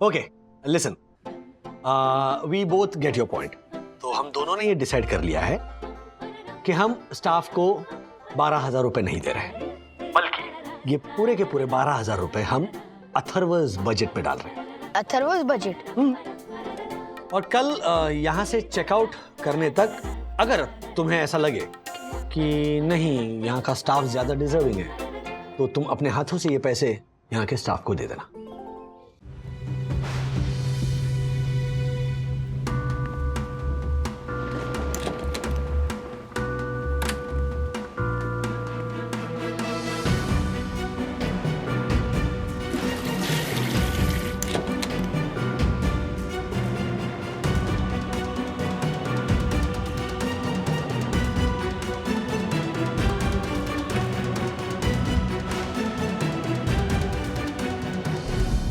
Okay listen, we both get your point. तो हम दोनों ने ये डिसाइड कर लिया है कि हम स्टाफ को 12,000 रुपए नहीं दे रहे, बल्कि ये पूरे के पूरे 12,000 रुपए हम अथर्वस बजट में डाल रहे हैं। अथर्वस बजट? और कल यहाँ से चेकआउट करने तक अगर तुम्हें ऐसा लगे कि नहीं यहाँ का स्टाफ ज्यादा डिजर्विंग है, तो तुम अपने हाथों से ये पैसे यहाँ के स्टाफ को दे देना।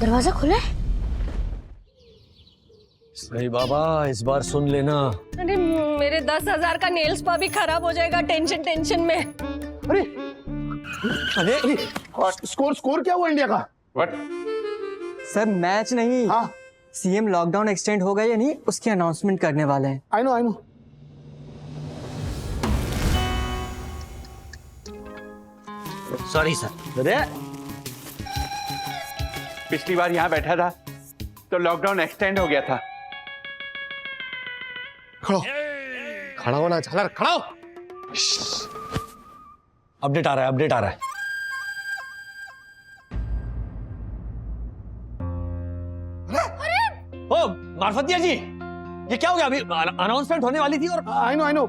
दरवाजा खुला है? नहीं बाबा, इस बार सुन लेना। अरे मेरे 10,000 का नेल स्पा भी खराब हो जाएगा टेंशन में। अरे अरे स्कोर क्या हुआ इंडिया का? व्हाट? सर मैच नहीं, हाँ सीएम लॉकडाउन एक्सटेंड हो गया या नहीं उसकी अनाउंसमेंट करने वाले हैं। I know. Sorry sir. अरे पिछली बार यहाँ बैठा था तो लॉकडाउन एक्सटेंड हो गया था। खड़ा होना झालर, खड़ा हो। अपडेट आ रहा है। ओ मार्फतिया जी, ये क्या हो गया? अभी अनाउंसमेंट होने वाली थी और आई नो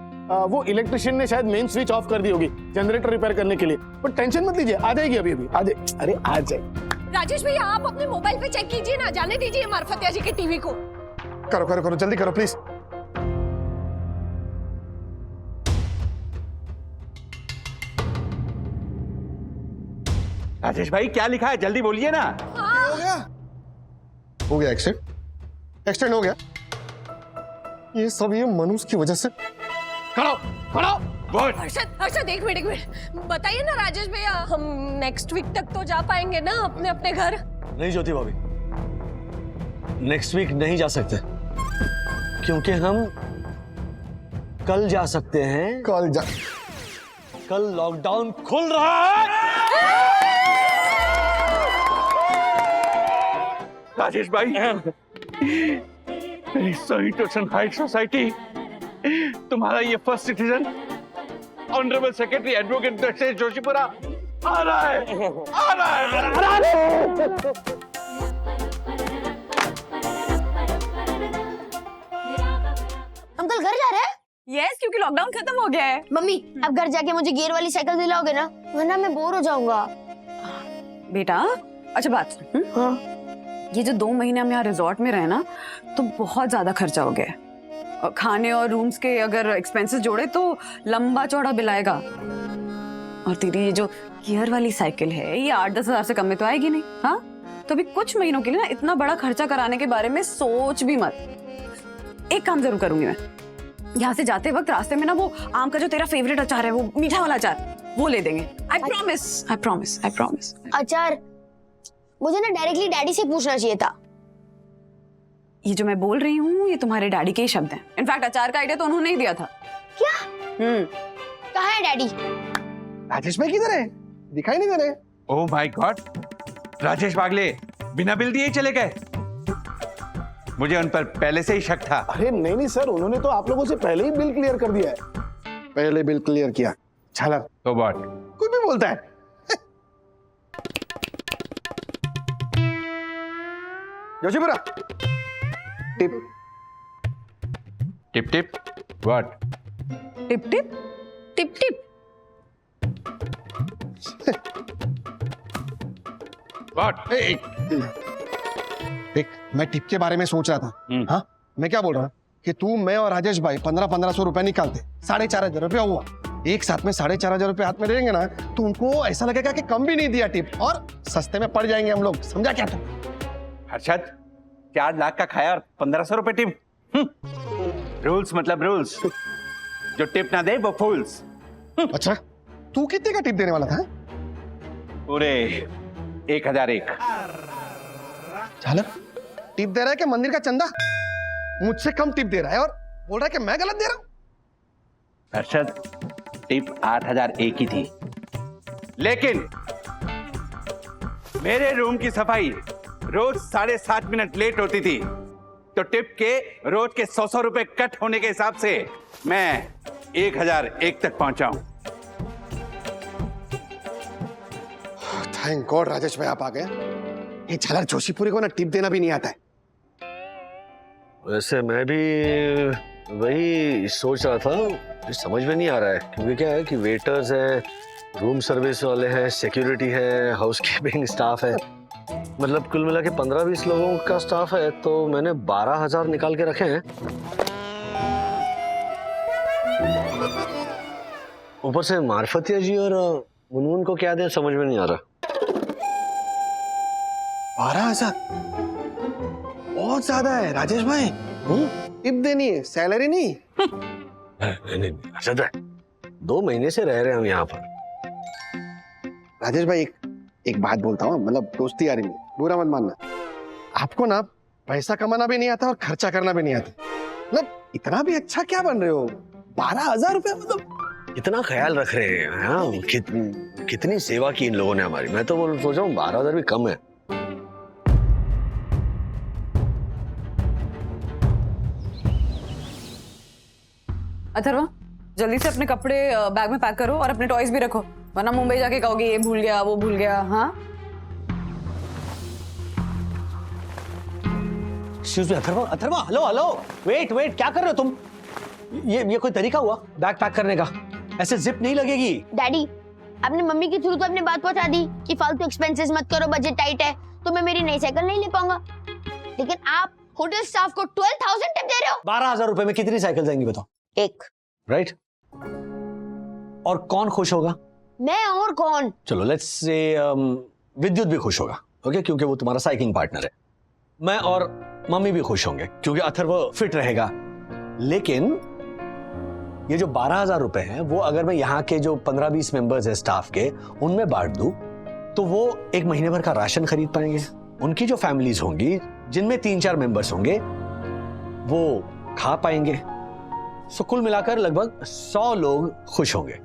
वो इलेक्ट्रिशियन ने शायद मेन स्विच ऑफ कर दी होगी जनरेटर रिपेयर करने के लिए, पर टेंशन मत लीजिए, आ जाएगी अभी आ जाए। अरे आ जाए। राजेश भैया आप अपने मोबाइल पे चेक कीजिए ना, जाने दीजिए मार्फतिया जी के टीवी को। करो जल्दी करो प्लीज। राजेश भाई क्या लिखा है, जल्दी बोलिए ना। हो गया एक्सटेंड हो गया। ये सब ये मनुष्य की वजह से। खड़ा What? हर्षद एक मिनट बताइए ना राजेश भैया, हम नेक्स्ट वीक तक तो जा पाएंगे ना अपने घर? नहीं ज्योति भाभी, नेक्स्ट वीक नहीं जा सकते क्योंकि हम कल जा सकते हैं। कल लॉकडाउन खुल रहा है। राजेश भाई, मेरी सही टोशन हाइट सोसाइटी तुम्हारा ये first citizen honourable secretary advocate Dakshesh Joshipura आ रहा है। अंकल घर जा रहे हैं? यस, क्योंकि लॉकडाउन खत्म हो गया है। मम्मी अब घर जाके मुझे गियर वाली साइकिल दिलाओगे ना, वरना मैं बोर हो जाऊंगा। बेटा अच्छा बात सुन, हाँ ये जो 2 महीने हम यहाँ रिजॉर्ट में रहे ना, तो बहुत ज्यादा खर्चा हो गया है। और खाने और रूम्स के अगर एक्सपेंसेस जोड़े तो लंबा चौड़ा बिल आएगा। और तेरी ये जो गियर वाली साइकिल है ये 8-10 हजार से कम में तो आएगी नहीं। हाँ तो अभी कुछ महीनों के लिए ना इतना बड़ा खर्चा कराने के बारे में सोच भी मत। एक काम जरूर करूंगी मैं, यहाँ से जाते वक्त रास्ते में ना वो आम का जो तेरा फेवरेट अचार है, वो मीठा वाला अचार, वो ले देंगे। I promise. अचार मुझे ना डायरेक्टली डैडी से पूछना चाहिए था। ये जो मैं बोल रही हूँ ये तुम्हारे डैडी के ही शब्द हैं। इनफैक्ट अचार का आइडिया तो उन्होंने ही दिया था। क्या? कहाँ है डैडी? राजेश भाई किधर है? दिखाई नहीं दे रहे। Oh my God, Rajesh Bagle बिना बिल दिए ही चले गए। मुझे उन पर पहले से ही शक था। अरे नहीं सर, उन्होंने तो आप लोगों से पहले ही बिल क्लियर कर दिया है। पहले बिल क्लियर किया झालर तो व्हाट? कुछ भी बोलता है। Joshipura tip tip what? Tip what? देख मैं टिप के बारे में सोच रहा था। हाँ मैं क्या बोल रहा हूँ कि तू, मैं और राजेश भाई 1500 रुपए निकालते, 4,500 रुपया हुआ। एक साथ में 4,500 रुपए हाथ में देंगे ना तो उनको ऐसा लगेगा कि कम भी नहीं दिया टिप, और सस्ते में पड़ जाएंगे हम लोग। समझा क्या तुम? हर्षद 4 लाख का खाया और 1500 रुपए टिप? रूल्स मतलब रूल्स, जो टिप ना दे वो फूल्स। अच्छा तू कितने का टिप देने वाला था? पूरे 1001। झालर टिप दे रहा है कि मंदिर का चंदा? मुझसे कम टिप दे रहा है और बोल रहा है कि मैं गलत दे रहा हूं। अरशद, टिप 8,001 की थी, लेकिन मेरे रूम की सफाई रोज 7.5 मिनट लेट होती थी, तो टिप के रोज के 100 रुपए कट होने के हिसाब से मैं 1,001 तक पहुंचा हूं। थैंक गॉड राजेश भाई आप आ गए। ये झालर जोशीपुरी को ना टिप देना भी नहीं आता है। वैसे मैं भी वही सोच रहा था, समझ में नहीं आ रहा है, क्योंकि क्या है कि वेटर्स हैं, रूम सर्विस वाले हैं, सिक्योरिटी है, हाउसकीपिंग स्टाफ है, मतलब कुल मिला के 15-20 लोगों का स्टाफ है, तो मैंने 12,000 निकाल के रखे हैं। ऊपर से मार्फतिया जी और मुनमुन को क्या दें समझ में नहीं आ रहा। 12,000 बहुत ज्यादा है राजेश भाई। टिप देनी है, सैलरी नहीं। नहीं, अच्छा है, 2 महीने से रह रहे हैं हम यहाँ पर। राजेश भाई एक बात बोलता हूँ, मतलब दोस्ती यारी में बुरा मत मानना। आपको ना पैसा कमाना भी नहीं आता और खर्चा करना भी नहीं आता। मतलब इतना भी अच्छा क्या बन रहे हो? 12,000 रुपए, मतलब इतना ख्याल रख रहे हैं। हाँ, कितनी सेवा की इन लोगों ने हमारी। मैं तो सोच रहा हूँ 12,000 भी कम है। अथर्वा, जल्दी से अपने कपड़े बैग में पैक करो और अपने टॉयज भी रखो, वरना मुंबई जाके कहोगे ये भूल गया वो भूल गया। हाँ Atharva, Atharva, hello hello, wait, क्या कर रहे हो तुम? ये कोई तरीका हुआ बैग पैक करने का? ऐसे जिप नहीं लगेगी। डैडी, आपने मम्मी के थ्रू तो अपनी बात पहुंचा दी कि फालतू एक्सपेंसेस मत करो, बजट टाइट है, तो मैं मेरी नई साइकिल नहीं ले पाऊंगा। लेकिन आप होटल स्टाफ को 12,000 टिप दे रहे हो। 12,000 रुपए में कितनी साइकिल जाएंगी बताओ? एक। राइट। और कौन खुश होगा? मैं और कौन? चलो लेट्स से विद्युत भी खुश होगा, ओके, क्योंकि वो तुम्हारा साइकिलिंग पार्टनर है। मैं और मम्मी भी खुश होंगे क्योंकि अथर्व फिट रहेगा। लेकिन ये जो 12,000 रुपए हैं, वो अगर मैं यहाँ के जो 15-20 मेंबर्स है स्टाफ के, उनमें बांट दूं, तो वो 1 महीने भर का राशन खरीद पाएंगे। उनकी जो फैमिलीज होंगी, जिनमें 3-4 मेंबर्स होंगे, वो खा पाएंगे। सो कुल मिलाकर लगभग 100 लोग खुश होंगे।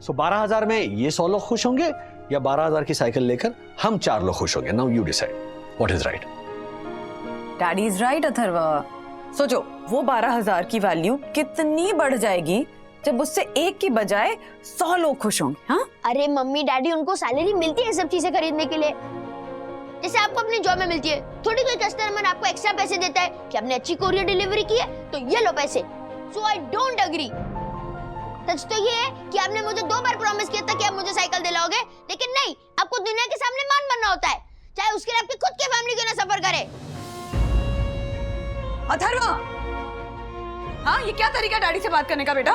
सो 12,000 में ये 100 लोग खुश होंगे या 12,000 की साइकिल लेकर हम 4 लोग खुश होंगे? Now you decide what is right. Daddy is right Atharva. सोचो, वो 12,000 की वैल्यू कितनी बढ़ जाएगी जब उससे एक की बजाय 100 लोग खुश होंगे। हाँ, अरे मम्मी डैडी, उनको सैलरी मिलती है सब चीजें खरीदने के लिए, जैसे आपको अपनी जॉब में मिलती है। थोड़ी कोई कस्टमर आपको एक्स्ट्रा पैसे देता है कि आपने अच्छी कोरियर डिलीवरी की है तो ये लो पैसे। सो आई डोंट एग्री। सच तो ये है कि आपने मुझे 2 बार प्रॉमिस किया था कि आप मुझे साइकिल दिलाओगे, लेकिन नहीं, आपको दुनिया के सामने मान बनना होता है, चाहे उसके लिए आपकी खुद की फैमिली क्यों ना सफर करे। अथर्वा, हाँ, ये क्या तरीका डैडी से बात करने का बेटा?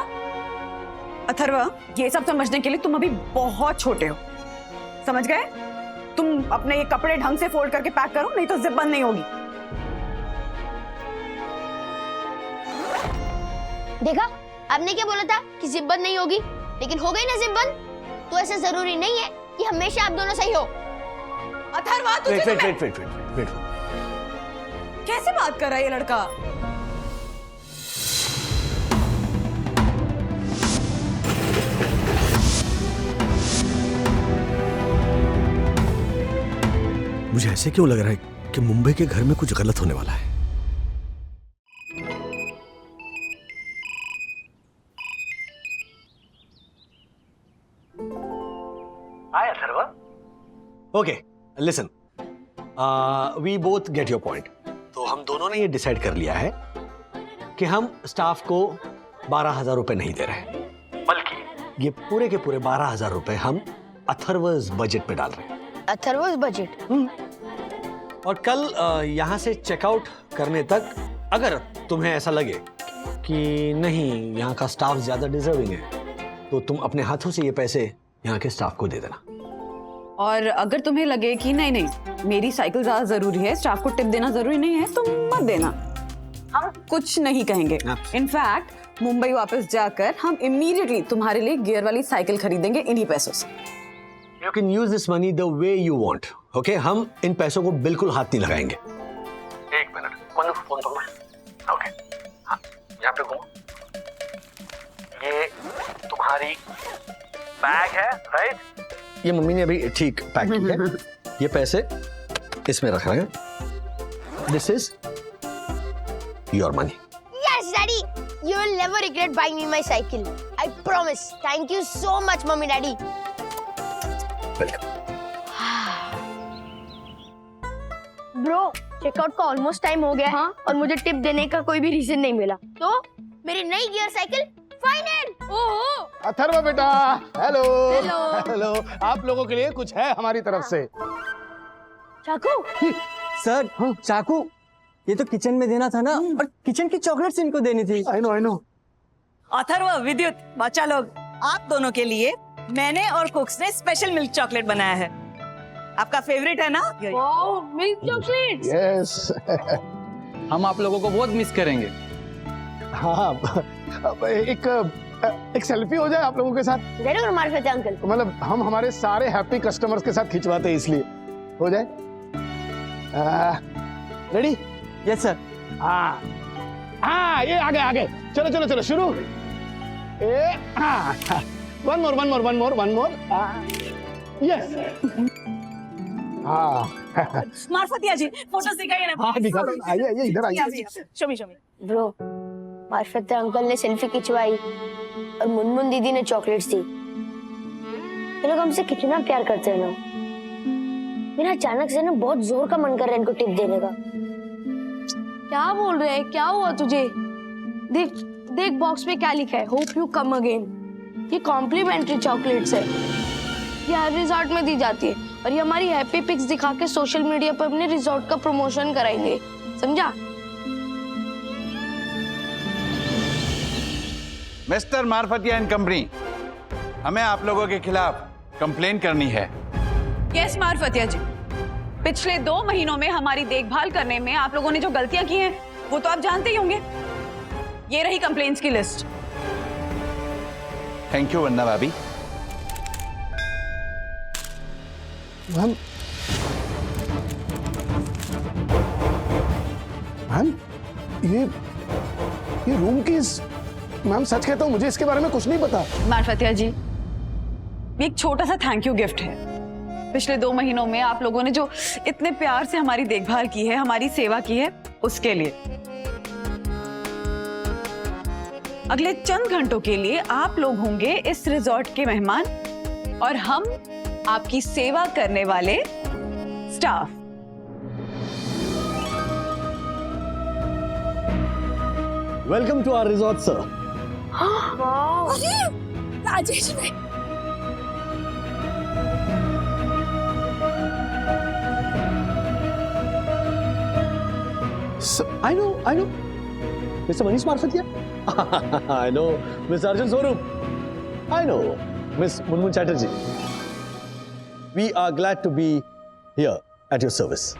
अथर्वा, ये सब समझने के लिए तुम अभी बहुत छोटे हो, समझ गए? तुम अपने ये कपड़े ढंग से फोल्ड करके पैक करो, नहीं तो जिप बंद नहीं होगी। देखा, आपने क्या बोला था कि जिप बंद नहीं होगी, लेकिन हो गई ना जिप बंद। तो ऐसा जरूरी नहीं है कि हमेशा आप दोनों सही हो। अथर्वा, वेट, कैसे बात कर रहा है ये लड़का? मुझे ऐसे क्यों लग रहा है कि मुंबई के घर में कुछ गलत होने वाला है। Hi Atharva. Okay, listen, we both get your point. तो हम दोनों ने ये डिसाइड कर लिया है कि हम स्टाफ को 12,000 रुपए नहीं दे रहे, बल्कि ये पूरे के पूरे 12,000 रुपए हम अथर्वस बजट में डाल रहे हैं। अथर्वस बजट? और कल यहाँ से चेकआउट करने तक अगर तुम्हें ऐसा लगे कि नहीं, यहाँ का स्टाफ ज्यादा डिजर्विंग है, तो तुम अपने हाथों से ये पैसे यहाँ के स्टाफ को दे देना। और अगर तुम्हें लगे कि नहीं नहीं, मेरी साइकिल ज्यादा जरूरी है, स्टाफ को टिप देना जरूरी नहीं है, तो मत देना, हम कुछ नहीं कहेंगे। इनफैक्ट मुंबई वापस जाकर हम इमीडिएटली तुम्हारे लिए गियर वाली साइकिल खरीदेंगे इन्हीं पैसों से। You can use this money the way you want, okay? हम इन पैसों को बिल्कुल हाथ नहीं लगाएंगे। 1 मिनट। मनु फोन पकड़ो। ओके, हाँ यहाँ पे घूमो। ये तुम्हारी बैग है, राइट? ये मम्मी ने अभी ठीक पैक की है। ये पैसे इसमें रख रहे हैं। This is your money. Yes, Daddy. You will never regret buying me my cycle. I promise. Thank you so much, Mommy, Daddy. Welcome. Bro, checkout का ऑलमोस्ट टाइम हो गया है और मुझे टिप देने का कोई भी रीजन नहीं मिला। तो मेरी नई गियर साइकिल फाइनल। ओहो अथर्व बेटा, हेलो हेलो। हेलो। आप लोगों के लिए कुछ है हमारी तरफ से। चाकू, सर चाकू, ये तो किचन में देना था ना, और किचन की चॉकलेट्स इनको देनी थी। I know. अथर्व, विद्युत, बच्चा लोग, आप दोनों के लिए मैंने और कुक्स ने स्पेशल मिल्क चॉकलेट बनाया है। आपका फेवरेट है ना? Wow, milk chocolates. यस। हम आप लोगों को बहुत मिस करेंगे। हाँ, अब एक सेल्फी हो जाए आप लोगों के साथ। जरूर मार्फत अंकल। मतलब हम हमारे सारे हैप्पी कस्टमर्स के साथ खिंचवाते हैं, इसलिए हो जाए। रेडी? Yes sir. हाँ, ये आगे चलो शुरू। One more. यस। हाँ, मार्फतिया जी, फोटो दिखाइए ना। हाँ दिखाता हूँ। आइए इधर आइए। शमी। ब्रो, मार्फत अंकल ने सेल्फी खिंचवाई और मुनमुन दीदी ने चॉकलेट्स दी। ये लोग हमसे कितना प्यार करते हैं ना। मेरा अचानक से ना बहुत जोर का मन कर रहा है इनको टिप देने का। क्या बोल रहे हैं? क्या हुआ तुझे? देख देख बॉक्स में क्या लिखा है, होप यू कम अगेन। ये कॉम्प्लीमेंट्री चॉकलेट्स है, ये हर रिजॉर्ट में दी जाती है और ये हमारी हैप्पी पिक्स दिखा के सोशल मीडिया पर अपने रिजॉर्ट का प्रमोशन कराएंगे, समझा? मिस्टर मार्फतिया एंड कंपनी, हमें आप लोगों के खिलाफ कंप्लेन करनी है। यस मार्फतिया जी, पिछले 2 महीनों में हमारी देखभाल करने में आप लोगों ने जो गलतियां की हैं वो तो आप जानते ही होंगे। ये रही कंप्लेंट्स की लिस्ट। थैंक यू वंदना भाभी। मैम, ये रूम की मैम, सच कहता हूँ मुझे इसके बारे में कुछ नहीं पता। मार्फतिया जी, ये एक छोटा सा थैंक यू गिफ्ट है। पिछले 2 महीनों में आप लोगों ने जो इतने प्यार से हमारी देखभाल की है, हमारी सेवा की है, उसके लिए। अगले चंद घंटों के लिए आप लोग होंगे इस रिजॉर्ट के मेहमान और हम आपकी सेवा करने वाले staff. Welcome to our resort sir. Rajesh भाई, I know. Mr. Manish Marfatia? I know. Miss Arjun Swaroop? I know. Miss Munmun Chatterjee? We are glad to be here at your service.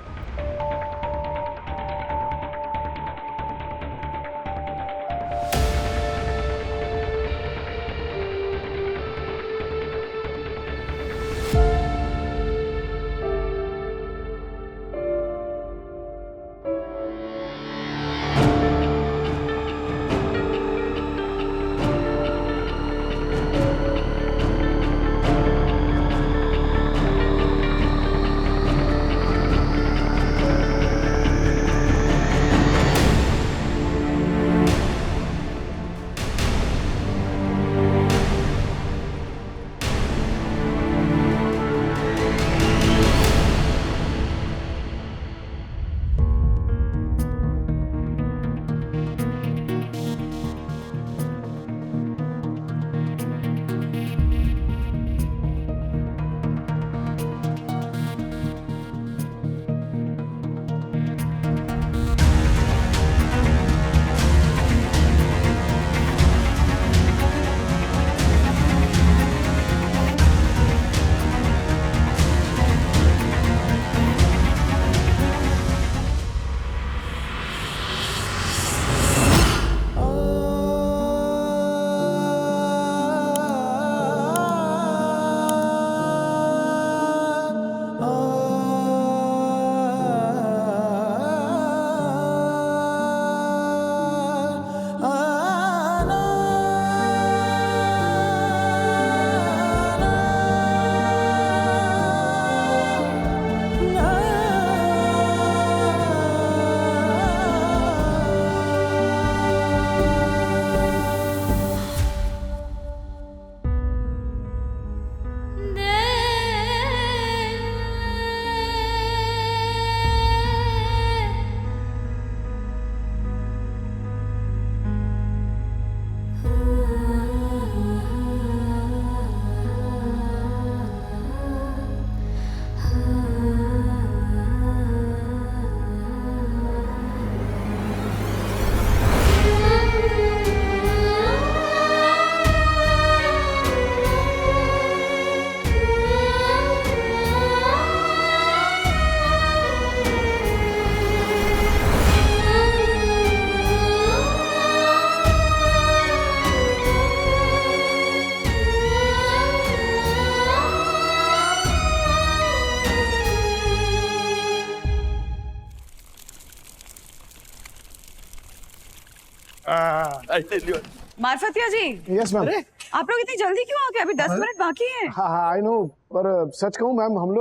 Marfatia ji, yes ma'am. आप लोग इतनी जल्दी क्यों आ गए? अभी 10 minute बाकी हैं। हाँ आई नो, पर सच कहूँ मैम, हम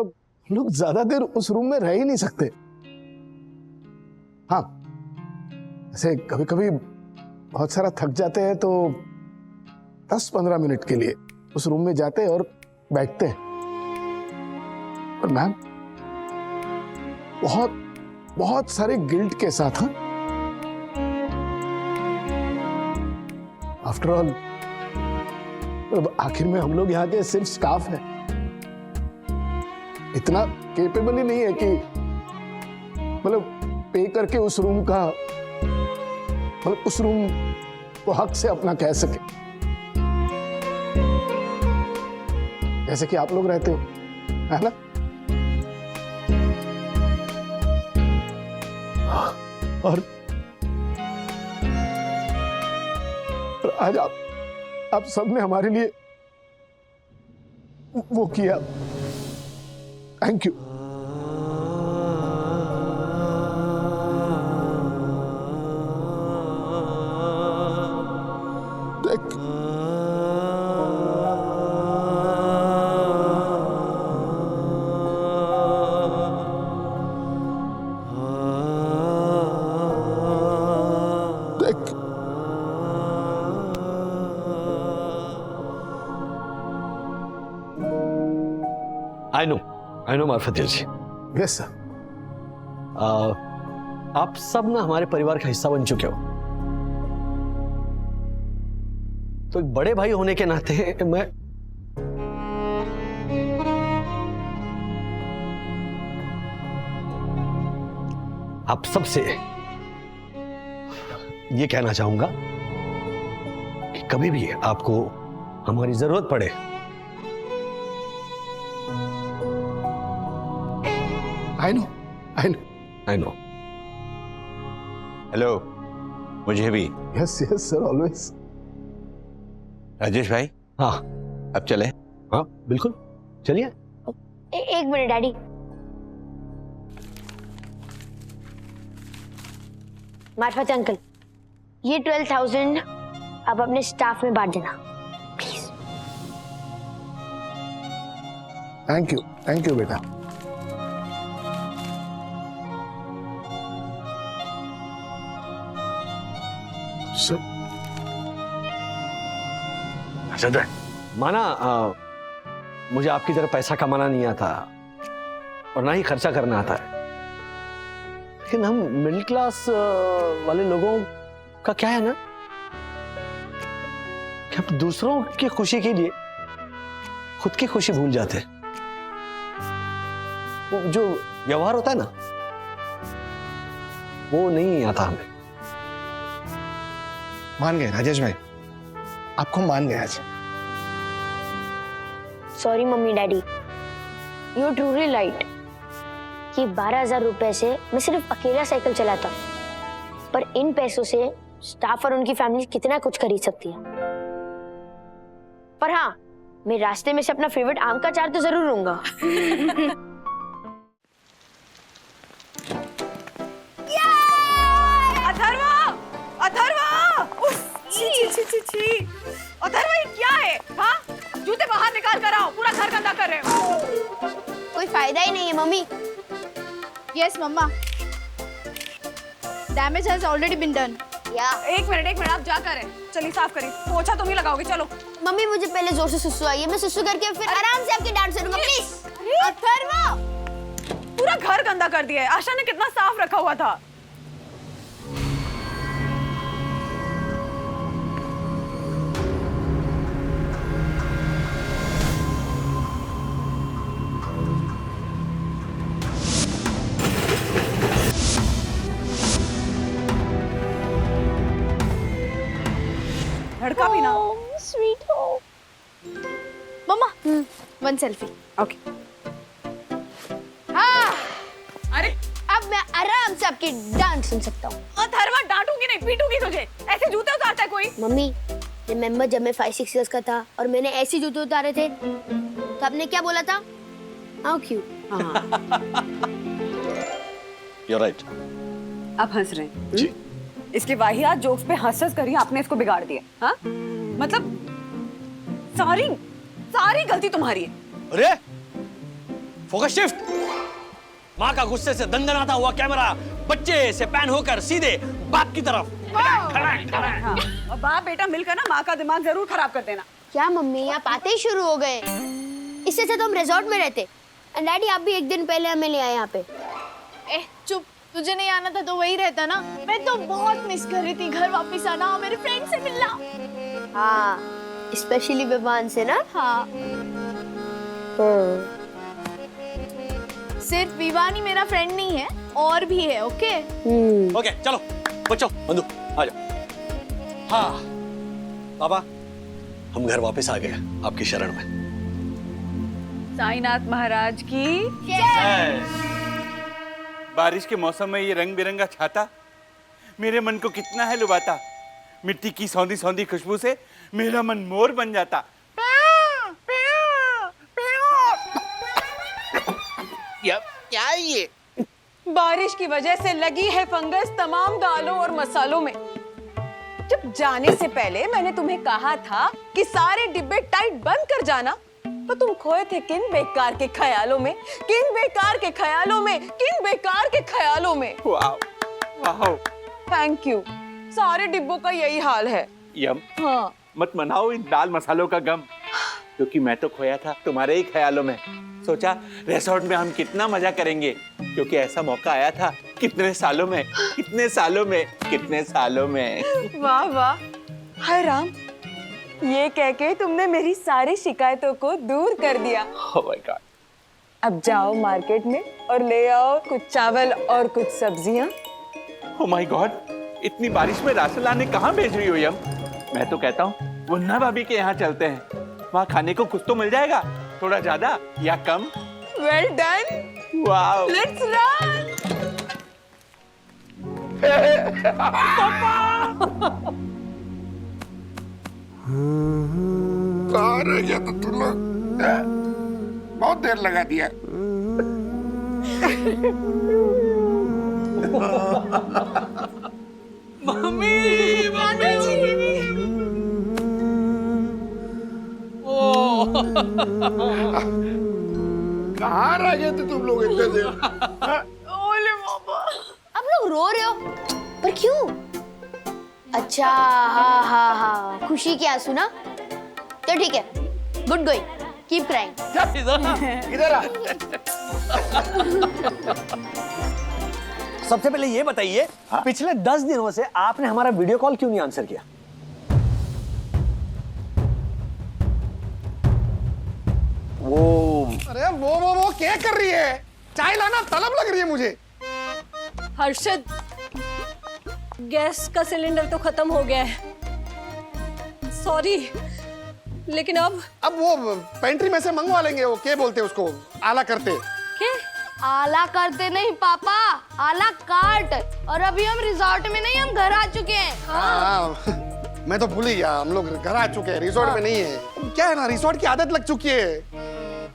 लोग ज्यादा देर उस रूम में रह ही नहीं सकते। हाँ, ऐसे कभी कभी बहुत सारा थक जाते हैं तो 10-15 मिनट के लिए उस रूम में जाते हैं और बैठते हैं। पर मैम, बहुत सारे गिल्ट के साथ। हाँ, आफ्टर ऑल आखिर में हम लोग यहाँ के सिर्फ स्टाफ हैं, इतना केपेबल ही नहीं है कि मतलब पे करके उस रूम का, मतलब उस रूम को हक से अपना कह सके, जैसे कि आप लोग रहते हो, है ना? और आज आप सबने हमारे लिए वो किया, thank you. I know Marfatia ji. Yes sir. आप सब ना हमारे परिवार का हिस्सा बन चुके हो, तो एक बड़े भाई होने के नाते मैं आप सबसे ये कहना चाहूंगा कि कभी भी आपको हमारी जरूरत पड़े, आई नो। हेलो, मुझे भी। Yes sir, always. राजेश भाई, हाँ अब चले? हाँ बिल्कुल, चलिए। एक मिनट डैडी, मार्फत अंकल, ये 12,000 आप अपने स्टाफ में बांट देना प्लीज। थैंक यू बेटा। अच्छा माना, मुझे आपकी तरह पैसा कमाना नहीं आता और ना ही खर्चा करना आता है, लेकिन हम मिडिल क्लास वाले लोगों का क्या है ना कि हम दूसरों की खुशी के लिए खुद की खुशी भूल जाते हैं। वो जो व्यवहार होता है ना, वो नहीं आता हमें। मान गए राजेश भाई, आपको मान गए आज। Sorry mummy daddy, you truly right कि 12,000 रुपए से मैं सिर्फ अकेला साइकिल चलाता, पर इन पैसों से स्टाफ और उनकी फैमिली कितना कुछ खरीद सकती है। पर हाँ, मैं रास्ते में से अपना फेवरेट आम का अचार तो जरूर लूंगा। अथर्व, ये क्या है? हाँ, जूते बाहर निकाल कर आओ, पूरा घर गंदा कर रहे हो। कोई फायदा ही नहीं है मम्मी। Yes mama, damage has already been done. या एक मिनट आप जा कर चलिए साफ करिए, पोछा तुम ही लगाओगे। चलो मम्मी, मुझे पहले जोर से सुसु आई है, मैं सुसु करके फिर आराम से आपकी डांट सुनूंगा प्लीज। अथर्व, पूरा घर गंदा कर दिया है। आशा ने कितना साफ रखा हुआ था। लड़का भी ना। स्वीट हो मम्मा, वन सेल्फी। ओके। हाँ, अरे अब मैं आराम से आपकी डांट सुन सकता हूँ। अथर्व, डांटूंगी नहीं, पीटूंगी तुझे। ऐसे जूते उतारता है कोई? मम्मी, रिमेम्बर जब मैं 5-6 इयर्स का था और मैंने ऐसे जूते उतारे थे, तो आपने क्या बोला था? How cute. You're right. अब हंस रहे हैं। जी। इसके वाहियात जोक्स पे हंस कर ही आपने इसको बिगाड़ दिया। हाँ मतलब सारी सारी गलती तुम्हारी है। अरे फोकस शिफ्ट। माँ का गुस्से से दंदनाता हुआ कैमरा बच्चे से पैन होकर सीधे बाप की तरफ। हाँ, और बाप बेटा मिलकर ना माँ का दिमाग जरूर खराब कर देना। क्या मम्मी, आप आते ही शुरू हो गए। इससे अच्छा तो हम रिजॉर्ट में रहते। एंड डैडी, आप भी एक दिन पहले हमें ले आए यहाँ पे। ए चुप, तुझे नहीं आना था तो वही रहता ना। मैं तो बहुत मिस कर रही थी घर वापस आना और मेरे फ्रेंड से मिलना। हाँ, स्पेशली बेबान से ना। हाँ, सिर्फ विवान ही मेरा फ्रेंड नहीं है, और भी है। ओके ओके चलो बच्चों, बंधु आ जाओ। हाँ पापा, हम घर वापस आ गए आपकी शरण में। साईनाथ महाराज की बारिश के मौसम में ये रंग बिरंगा छाता मेरे मन को कितना है लुभाता। मिट्टी की सौंधी सौंधी खुशबू से मेरा मन मोर बन जाता। क्या है ये? बारिश की वजह से लगी है फंगस तमाम दालों और मसालों में। जब जाने से पहले मैंने तुम्हें कहा था कि सारे डिब्बे टाइट बंद कर जाना, तो तुम खोए थे किन बेकार के ख्यालों में, किन बेकार के ख्यालों में, किन बेकार के ख्यालों में। वाह वाह, थैंक यू। सारे डिब्बों का यही हाल है। यम, हाँ, मत मनाओ इन दाल मसालों का गम, क्योंकि मैं तो खोया था तुम्हारे ही ख्यालों में। सोचा रिसोर्ट में हम कितना मजा करेंगे, क्योंकि ऐसा मौका आया था कितने सालों में, कितने सालों में, कितने सालों में। वाह वाह, हाय राम, ये कह के तुमने मेरी सारी शिकायतों को दूर कर दिया। Oh my God. अब जाओ मार्केट में और ले आओ कुछ चावल और कुछ सब्जियां। ओह माय गॉड, इतनी बारिश में राशन लाने कहाँ भेज रही हो यम? मैं तो कहता हूँ मुन्ना भाभी के यहाँ चलते हैं, वहाँ खाने को कुछ तो मिल जाएगा, थोड़ा ज्यादा या कम। Well done, wow, let's run. कहाँ रह गया था तुम लोग? बहुत देर लगा दिया। कहाँ रह गए थे तुम लोग इतने देर? ओले बाबा, आप लोग रो रहे हो, पर क्यों? अच्छा, हाँ हाँ हाँ, खुशी के आंसू ना। तो ठीक है, गुड गोइंग, कीप क्राइंग। इधर आ। सबसे पहले ये बताइए, पिछले 10 दिनों से आपने हमारा वीडियो कॉल क्यों नहीं आंसर किया? अरे वो क्या कर रही है? चाय लाना तलब लग रही है मुझे। हर्षद, गैस का सिलेंडर तो खत्म हो गया है। सॉरी, लेकिन अब वो पेंट्री में से मंगवा लेंगे। वो क्या बोलते हैं उसको, आला करते। क्या? आला करते नहीं पापा, आला काट। और अभी हम रिजॉर्ट में नहीं, हम घर आ चुके हैं। हाँ, मैं तो भूल ही गया, हम लोग घर आ चुके हैं, रिजॉर्ट में नहीं है। क्या है ना, रिजॉर्ट की आदत लग चुकी है।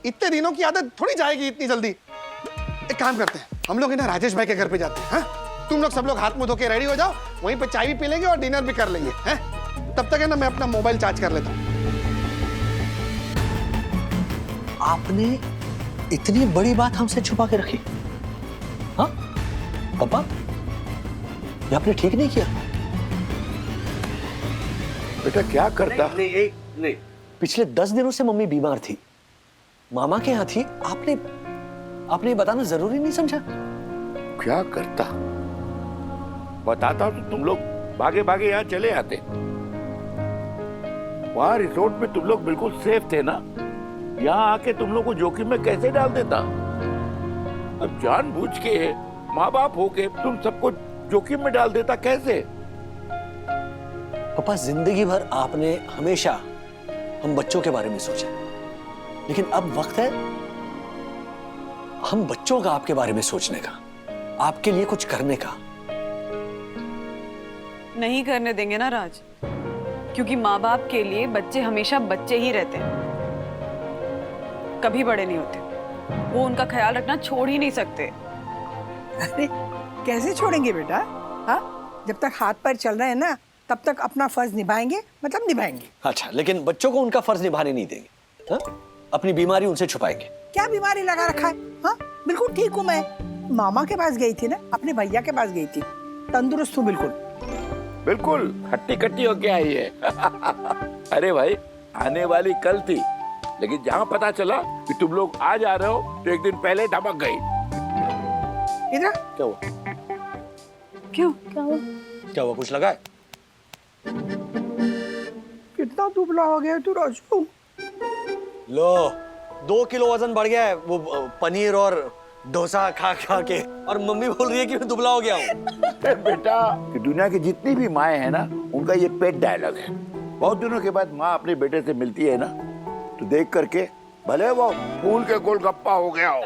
इतने दिनों की आदत थोड़ी जाएगी इतनी जल्दी। एक काम करते हैं, हम लोग ना राजेश भाई के घर पे जाते हैं। हाँ? तुम लोग सब लोग हाथ मुंह धो के रेडी हो जाओ, वहीं पे चाय भी पी लेंगे और डिनर भी कर लेंगे। हैं? तब तक है ना मैं अपना मोबाइल चार्ज कर लेता हूँ। आपने इतनी बड़ी बात हमसे छुपा के रखी? हाँ पापा, ये आपने ठीक नहीं किया। बेटा क्या करता? नहीं, पिछले 10 दिनों से मम्मी बीमार थी, मामा के यहाँ थी। आपने बताना जरूरी नहीं समझा? क्या करता? बताता तो तुम लोग भागे भागे यहाँ चले आते। वहाँ रिसोर्ट में तुम लोग बिल्कुल सेफ थे ना, यहाँ आके तुम लोग को जोखिम में कैसे डाल देता? अब जानबूझ के माँ बाप होके तुम सबको जोखिम में डाल देता कैसे? पापा, जिंदगी भर आपने हमेशा हम बच्चों के बारे में सोचा, लेकिन अब वक्त है हम बच्चों का आपके बारे में सोचने का, आपके लिए कुछ करने का। नहीं करने देंगे ना राज, क्योंकि माँ बाप के लिए बच्चे हमेशा बच्चे ही रहते हैं, कभी बड़े नहीं होते। वो उनका ख्याल रखना छोड़ ही नहीं सकते। अरे कैसे छोड़ेंगे बेटा? हाँ, जब तक हाथ पैर चल रहे हैं ना तब तक अपना फर्ज निभाएंगे, मतलब निभाएंगे। अच्छा, लेकिन बच्चों को उनका फर्ज निभाने नहीं देंगे, हाँ? अपनी बीमारी उनसे छुपाएंगे। क्या बीमारी लगा रखा है? हाँ बिल्कुल ठीक हूँ मैं। मामा के पास गई थी ना, अपने भैया के पास गई थी, तंदुरुस्त हूँ बिल्कुल। बिल्कुल हट्टी कट्टी होके आई है। अरे भाई, आने वाली कल थी, लेकिन जहाँ पता चला कि तुम लोग आ जा रहे हो तो एक दिन पहले धमक गई। इधर क्या हुआ? क्यों? क्या हुआ? कुछ लगा है? कितना दुबला हो गया तू राजू। लो, 2 किलो वजन बढ़ गया है वो पनीर और डोसा खा खा के, और मम्मी बोल रही है कि मैं दुबला हो गया हूँ। बेटा, कि दुनिया की जितनी भी माएँ हैं ना, उनका ये पेट डायलॉग है। बहुत दिनों के बाद माँ अपने बेटे से मिलती है ना, तो देख करके भले वो फूल के गोलगप्पा हो गया हो,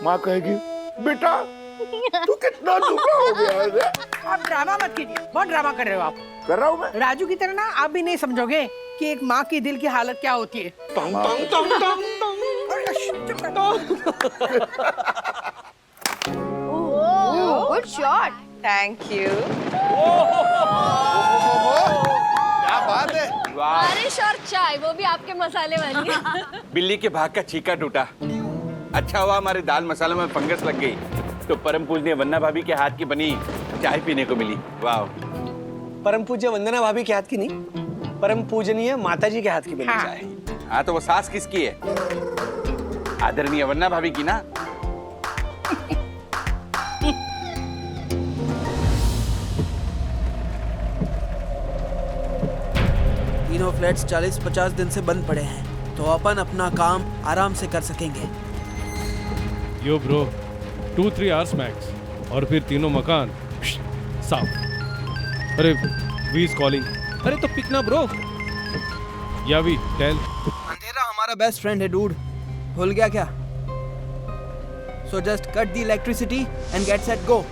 माँ कहेगी बेटा तू कितना दुबला हो गया है। आप ड्रामा मत कीजिए, बहुत ड्रामा कर रहे हो आप। कर रहा हूँ मैं। राजू की तरह ना आप भी नहीं समझोगे कि एक माँ की दिल की हालत क्या होती है। Good shot. Thank you. क्या बात है। बारिश और चाय, वो भी आपके मसाले वाली। बिल्ली के भाग का चीका टूटा। अच्छा हुआ हमारे दाल मसालों में फंगस लग गई, तो परम पूजनीय वंदना भाभी के हाथ की बनी चाय पीने को मिली। वाह। परम पूज्य वंदना भाभी के हाथ की नहीं, परम पूजनीय माताजी के हाथ की बनी चाय। हाँ, तो वो सास किसकी है? आदरणीय वंदना भाभी की ना। तीनों फ्लैट्स 40-50 दिन से बंद पड़े हैं, तो अपन अपना काम आराम से कर सकेंगे। यो ब्रो, 2-3 आवर्स मैक्स, और फिर तीनों मकान साफ। अरे वी इज कॉलिंग। अरे तो पिक ना ब्रो। या वी टेल। अंधेरा हमारा बेस्ट फ्रेंड है डूड, भूल गया क्या? So just cut the electricity and get set go.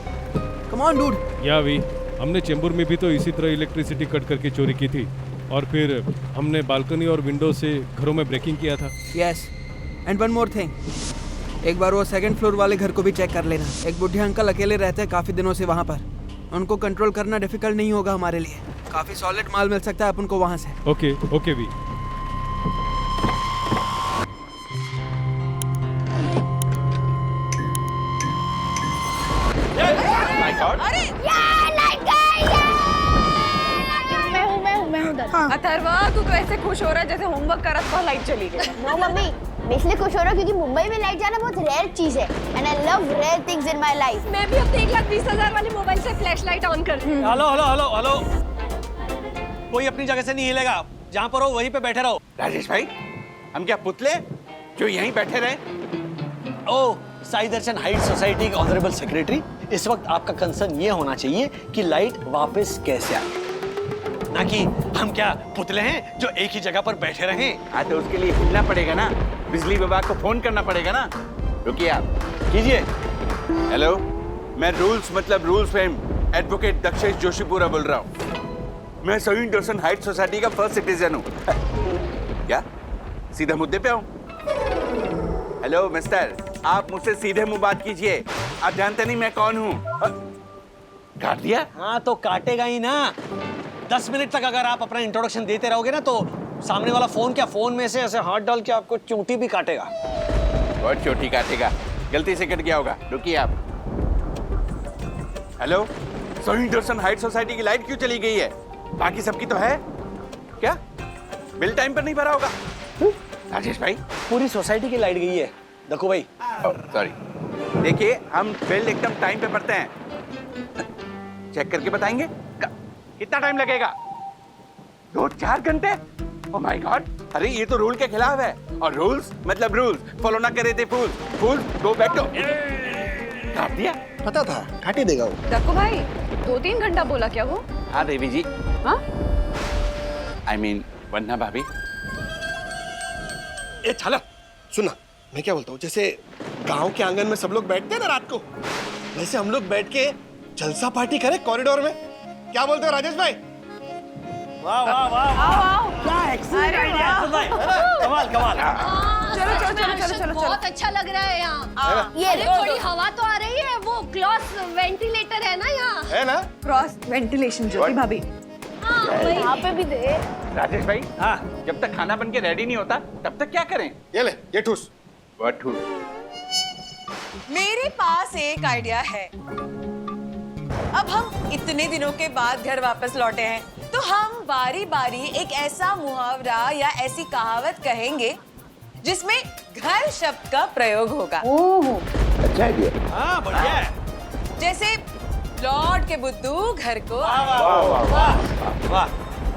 Come on dude. या वी, हमने चेंबूर में भी तो इसी तरह इलेक्ट्रिसिटी कट करके चोरी की थी, और फिर हमने बालकनी और विंडो से घरों में ब्रेकिंग किया था। Yes, and one more thing, एक बार वो 2nd फ्लोर वाले घर को भी चेक कर लेना। एक बुढ़े अंकल अकेले रहते हैं काफी दिनों से वहाँ पर, उनको कंट्रोल करना डिफिकल्ट नहीं होगा हमारे लिए। काफी सॉलिड माल मिल सकता है अपन को वहाँ से। Okay okay we. अथर्वा, तू तो ऐसे खुश हो रहा है जैसे होमवर्क करा था लाइट चली गई। नो मम्मी, मैं इसलिए खुश हो रहा हूँ क्योंकि मुंबई में लाइट जाना बहुत रेयर चीज है, and I love rare things in my life. मैं भी अपने 1,20,000 वाले मोबाइल से फ्लैश लाइट ऑन कर रही हूँ। हेलो हेलो हेलो हेलो, कोई अपनी जगह से नहीं हिलेगा, जहाँ पर हो वहीं पे बैठे रहो। राजेश भाई, हम क्या पुतले जो यहीं बैठे रहे? ओ, साई दर्शन हाइट सोसाइटी के ऑनरेबल सेक्रेटरी, इस वक्त आपका कंसर्न ये होना चाहिए कि लाइट वापस कैसे आए, ना कि हम क्या पुतले हैं जो एक ही जगह पर बैठे रहें। हाँ, तो उसके लिए हिलना पड़ेगा ना, बिजली विभाग को फोन करना पड़ेगा ना। रुकिए आप, कीजिए। हेलो, मैं रूल्स मतलब rules fame advocate Dakshesh Joshipura बोल रहा हूँ। मैं सही दर्शन हाइट सोसाइटी का फर्स्ट सिटीजन हूँ। क्या सीधा मुद्दे पे आऊँ? हेलो मिस्टर, आप मुझसे सीधे मुंह बात कीजिए। आप जानते नहीं मैं कौन हूँ। काट दिया? हाँ तो काटेगा ही ना। 10 मिनट तक अगर आप अपना इंट्रोडक्शन देते रहोगे ना, तो सामने वाला फोन क्या फोन में से ऐसे हाथ डाल के आपको चोटी भी काटेगा। बहुत चोटी काटेगा, गलती से कट गया होगा। रुकिए आप। हेलो, सही दर्शन हाइट सोसाइटी की लाइट क्यों चली गई है? बाकी सबकी तो है क्या? बिल टाइम पर नहीं भरा होगा? राजेश भाई, पूरी सोसाइटी की लाइट गई है। देखो भाई, सॉरी। देखिए, हम बिल एकदम टाइम पे भरते हैं। चेक करके बताएंगे कितना टाइम लगेगा? 2-4 घंटे? Oh my God! अरे ये तो रूल के खिलाफ है, और रूल्स मतलब रूल्स फॉलो ना करे थे फूल फूल गो बैक टू। काट दिया? पता था काट ही देगा वो। डक्कू भाई, 2-3 घंटा बोला क्या वो? हाँ देवी जी। हाँ? I mean, वंदना भाभी। ए छाला, सुना, मैं क्या बोलता हूँ, जैसे गांव के आंगन में सब लोग बैठते हैं ना रात को, वैसे हम लोग बैठ के जलसा पार्टी करें कॉरिडोर में। क्या बोलते हो राजेश भाई? वाह वाह वाह, क्या एक्सीलेंट आइडिया भाई, कमाल कमाल। चलो। बहुत अच्छा लग रहा है यहाँ। ये थोड़ी हवा तो आ रही है, वो क्लॉथ वेंटिलेटर है ना यहाँ। है ना? क्रॉस वेंटिलेशन ज्योति भाभी। यहाँ पे भी दे। राजेश भाई, हाँ, जब तक खाना बन के रेडी नहीं होता तब तक क्या करें? ये ले, ये ठूस। What ठूस? मेरे पास एक आइडिया है। अब हम इतने दिनों के बाद घर वापस लौटे हैं, तो हम बारी बारी एक ऐसा मुहावरा या ऐसी कहावत कहेंगे जिसमें घर शब्द का प्रयोग होगा। अच्छा आइडिया। हाँ, बढ़िया है। जैसे लौट के बुद्धू घर को वाह।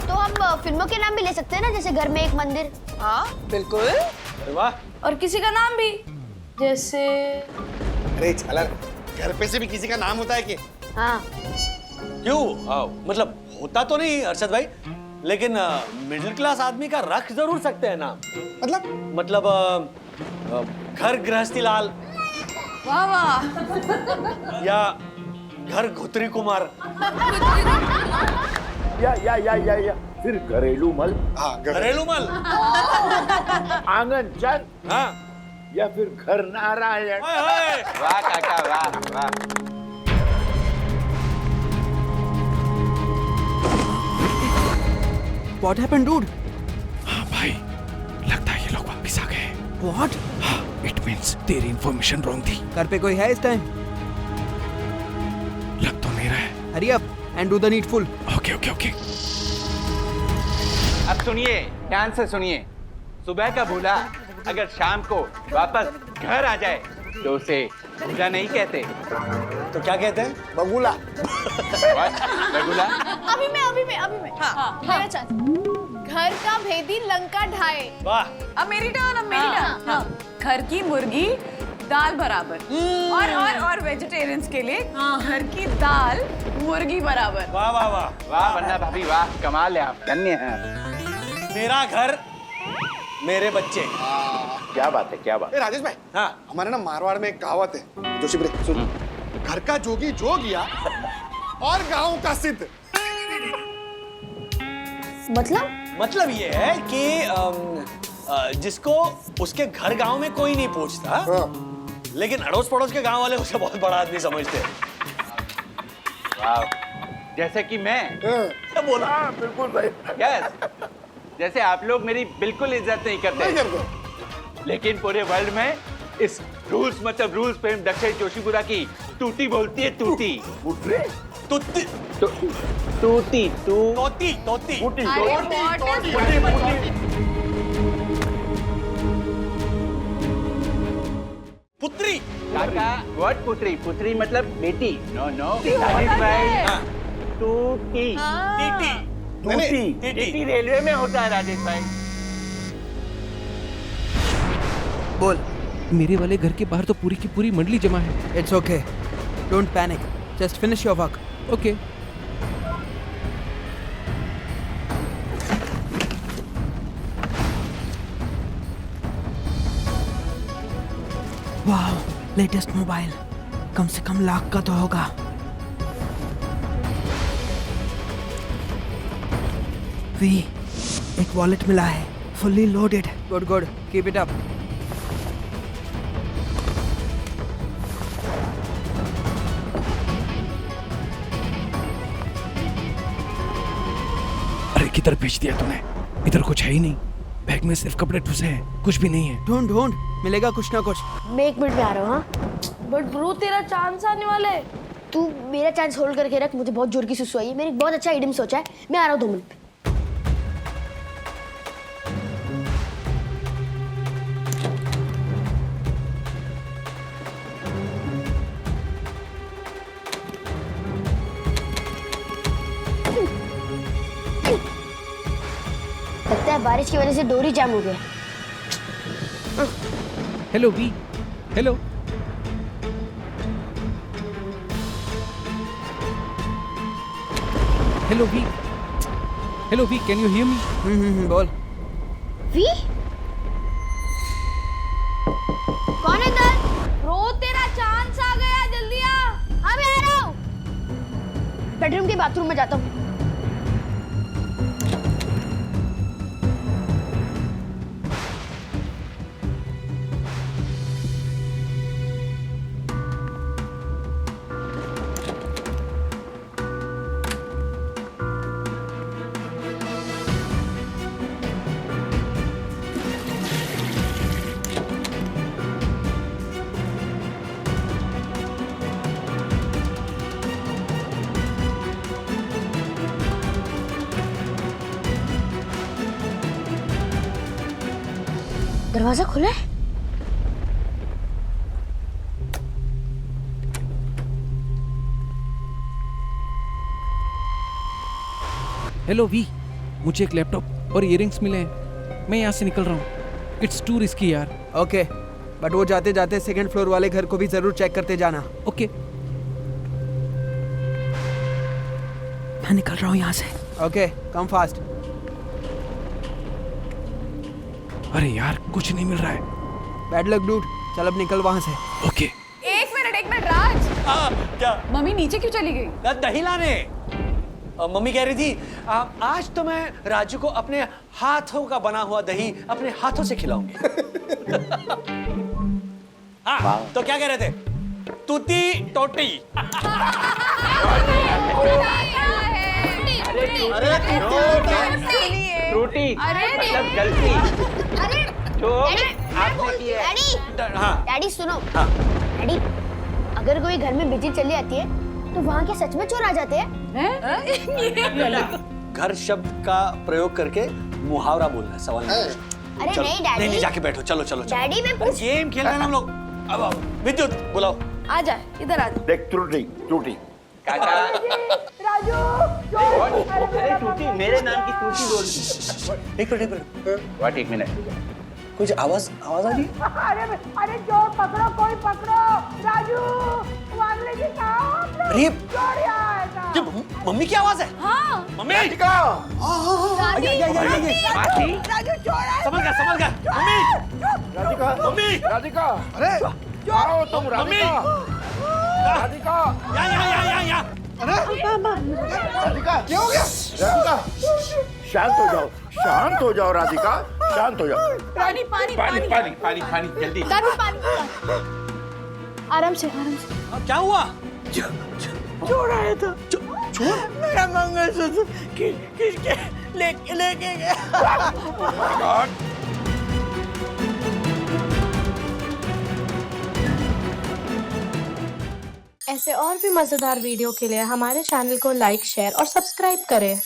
तो हम फिल्मों के नाम भी ले सकते हैं ना, जैसे घर में एक मंदिर। हाँ बिल्कुल। वाह। और किसी का नाम भी, जैसे अरे छलर, घर पे से भी किसी का नाम होता है कि? हाँ। क्यों? मतलब होता तो नहीं अरशद भाई, लेकिन मिडिल क्लास आदमी का रख जरूर सकते हैं नाम। मतलब घर गृहस्थी लाल, वाह वाह। या घर घुतरी कुमार, या फिर घरेलू मल। हाँ, घरेलू मल, आंगन चंद। हाँ, या फिर घर नारायण। वाह काका, वाह वाह। What happened, dude? हाँ भाई, लगता है ये लोग वापस आ गए। What? हाँ, it means तेरी इन्फॉर्मेशन रॉन्ग थी। घर पे कोई है इस टाइम? लग तो नहीं रहा है। Hurry up and do the needful. Okay okay okay. अब सुनिए, ध्यान से सुनिए। सुबह का भूला अगर शाम को वापस घर आ जाए तो उसे भूला नहीं कहते। तो क्या कहते हैं? बगुला। बगुला? अभी मैं। हाँ, मेरा चांस। घर का भेदी लंका ढाए। वाह। अब मेरी टर्न। हाँ, घर की मुर्गी दाल बराबर। और वेजिटेरियंस के लिए घर की दाल मुर्गी बराबर। वाह वाह वाह। वाह वन्ना भाभी, वाह, कमाल है आप, धन्य हैं। मेरा घर मेरे बच्चे। क्या बात है, क्या बात। ए राजेश भाई, हाँ, हमारे ना मारवाड़ में एक कहावत है, जोशी ब्रे, सुन। घर का जोगी जोग गया और गांव का सिद्ध। मतलब ये है कि जिसको उसके घर गांव में कोई नहीं पूछता, लेकिन अड़ोस पड़ोस के गांव वाले उसे बहुत बड़ा आदमी समझते हैं। वाह, जैसे कि मैं क्या बोला? हाँ बिल्कुल भाई। यस, जैसे आप लोग मेरी बिल्कुल इज्जत नहीं करते, लेकिन पूरे वर्ल्ड में इस रूल्स मतलब रूल्स फिल्म दक्षिण जोशीपुरा की टूटी बोलती है, टूटी। उठरे? तुत्ती, टूटी, तोती, तोती, पुत्री। काका, व्हाट पुत्री? पुत्री मतलब बेटी। नो नो, राजेश भाई, टूटी, टीटी, टूटी, टीटी रेलवे में होता है राजेश भाई। बोल। मेरे वाले घर के बाहर तो पूरी की पूरी मंडली जमा है। It's okay. Don't panic. Just finish your work. Okay. Wow, latest mobile. कम से कम लाख का तो होगा। वी, एक वॉलेट मिला है, fully loaded. Good, good. Keep it up. अरे किधर भेज दिया तूने? इधर कुछ है ही नहीं। बैग में सिर्फ कपड़े ठुसे हैं, कुछ भी नहीं है। ढूंढ, मिलेगा कुछ ना कुछ। मैं 1 मिनट में आ रहा हूँ। हाँ, बट ब्रो तेरा चांस आने वाला है। तू मेरा चांस होल्ड करके रख, मुझे बहुत जोर की सुसु आई है। मैंने एक बहुत अच्छा आइडिया सोचा है, मैं आ रहा हूँ 2 मिनट में। लगता है बारिश की वजह से डोरी जाम हो गया। Hello we, hello. Hello we, can you hear me? बोल। वी? कौन है इधर? ब्रो तेरा चांस आ गया, जल्दी आ। हाँ मैं आ रहा हूँ। बेडरूम के बाथरूम में जाता हूँ। दरवाजा खुला है। हेलो वी, मुझे एक लैपटॉप और इयररिंग्स मिले हैं। मैं यहाँ से निकल रहा हूँ। इट्स टू रिस्की यार। ओके, बट वो जाते जाते सेकंड फ्लोर वाले घर को भी जरूर चेक करते जाना। ओके। मैं निकल रहा हूँ यहाँ से। Okay, come fast. अरे यार कुछ नहीं मिल रहा है। बैड लक डूड, चल अब निकल वहाँ से। ओके। एक मिनट राज, क्या? मम्मी नीचे क्यों चली गई? दही लाने। मम्मी कह रही थी आज तो मैं राजू को अपने हाथों का बना हुआ दही अपने हाथों से खिलाऊंगी। हाँ, तो क्या कह रहे थे? तूती टोटी। त्रुटि मतलब गलती जो आपने की है। डैडी सुनो। डैडी, अगर कोई घर में बिजली चली जाती है तो वहाँ क्या सच में चोर आ जाते हैं? घर शब्द का प्रयोग करके मुहावरा बोलना है, सवाल नहीं। अरे चलो, नहीं डैडी। नहीं जाके बैठो, चलो चलो चलो। डैडी मैं पूछ। गेम खेल रहे हैं हम लोग। अब आओ, विद्युत बुलाओ। आ जा, इधर आ जा। देख त्रुटि त्रुटि काका अरे टूटी, मेरे नाम की टूटी बोल दी। एक मिनट। व्हाट, एक मिनट। कुछ आवाज आ रही? अरे चोर पकड़ो, कोई पकड़ो। राजू, वांगले जी कहाँ? अरे चोर यहाँ आया था। ये मम्मी की आवाज है। हाँ। मम्मी। राधिका, राजू चोर आया। समझ गया। मम्मी। राधिका, मम्मी। राधिका, अरे आओ तुम। राधिका, राधिका, यहाँ। राधिका, क्या हो गया? राधिका, शांत हो जाओ राधिका, शांत हो जाओ। पानी पानी पानी पानी पानी पानी जल्दी। आराम से, आराम से। क्या हुआ? चोर आया था। चोर? मेरा मंगलसूत्र किसके लेके गया? ऐसे और भी मजेदार वीडियो के लिए हमारे चैनल को लाइक, शेयर और सब्सक्राइब करें।